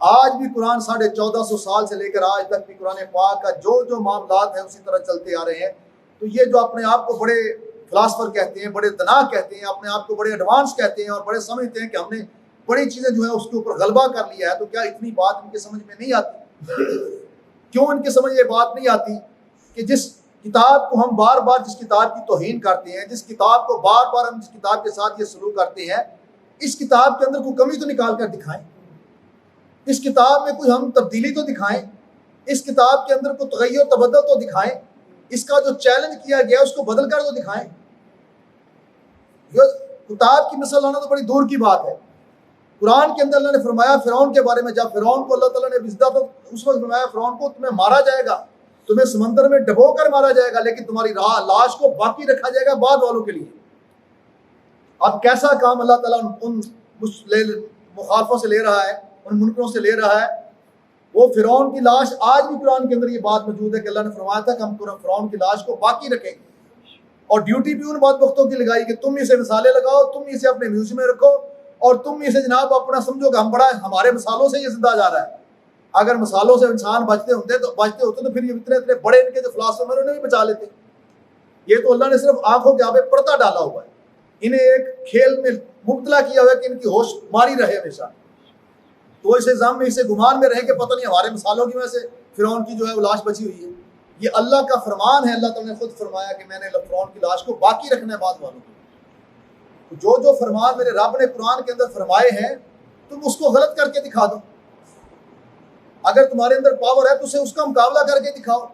आज भी कुरान 1450 साल से लेकर आज तक भी कुरान पाक का जो जो मामलात है उसी तरह चलते आ रहे हैं। तो ये जो अपने आप को बड़े फिलासफर कहते हैं, बड़े दिमाग कहते हैं, अपने आप को बड़े एडवांस कहते हैं और बड़े समझते हैं कि हमने बड़ी चीज़ें जो है उसके ऊपर गलबा कर लिया है, तो क्या इतनी बात इनके समझ में नहीं आती? क्यों इनके समझ ये बात नहीं आती कि जिस किताब को हम बार बार, जिस किताब की तौहीन करते हैं, जिस किताब को बार बार हम जिस किताब के साथ ये सलूक करते हैं, इस किताब के अंदर कोई कमी तो निकाल कर दिखाएं, इस किताब में कोई हम तब्दीली तो दिखाएं, इस किताब के अंदर कोई तगय्युर तबद्दुल तो दिखाएं, इसका जो चैलेंज किया गया उसको बदल कर तो दिखाएं। किताब की मिसाल लाना तो बड़ी दूर की बात है। कुरान के अंदर अल्लाह ने फरमाया फिरौन के बारे में, जब फिरौन को अल्लाह ताला ने इज्जत तो उस वक्त फरमाया फिरौन को तुम्हें मारा जाएगा, तुम्हें समंदर में डबो कर मारा जाएगा, लेकिन तुम्हारी लाश को बाकी रखा जाएगा बाद वालों के लिए। अब कैसा काम अल्लाह ताला उन मुखालफों से ले रहा है, उन मुनकरों से ले रहा है। वो फिरौन की लाश, आज भी कुरान के अंदर ये बात मौजूद है कि अल्लाह ने फरमाया था कि हम फिरौन की लाश को बाकी रखेंगे, और ड्यूटी भी उन बदबख्तों की लगाई कि तुम इसे मिसालें लगाओ, तुम इसे अपने म्यूजियम में रखो, और तुम इसे जनाब अपना समझो कि हम बड़ा, हमारे मिसालों से ये जिंदा जा रहा है। अगर मिसालों से इंसान बचते होते तो फिर ये इतने इतने बड़े इनके जो फिलासफर उन्हें भी बचा लेते। ये तो अल्लाह ने सिर्फ आंखों के आगे पर्दा डाला हुआ है, इन्हें एक खेल में मुब्तला किया हुआ है कि इनकी होश मारी रहे हमेशा, तो इस इल्जाम में, इसे गुमान में रहे कि पता नहीं हमारे मिसालों की वजह से फिरौन की जो है वो लाश बची हुई है। ये अल्लाह का फरमान है, अल्लाह ताला ने खुद फरमाया कि मैंने फिरौन की लाश को बाकी रखना है बाद वालों को। जो जो फरमान मेरे रब ने कुरान के अंदर फरमाए हैं, तुम उसको गलत करके दिखा दो। अगर तुम्हारे अंदर पावर है तो उसे उसका मुकाबला करके दिखाओ।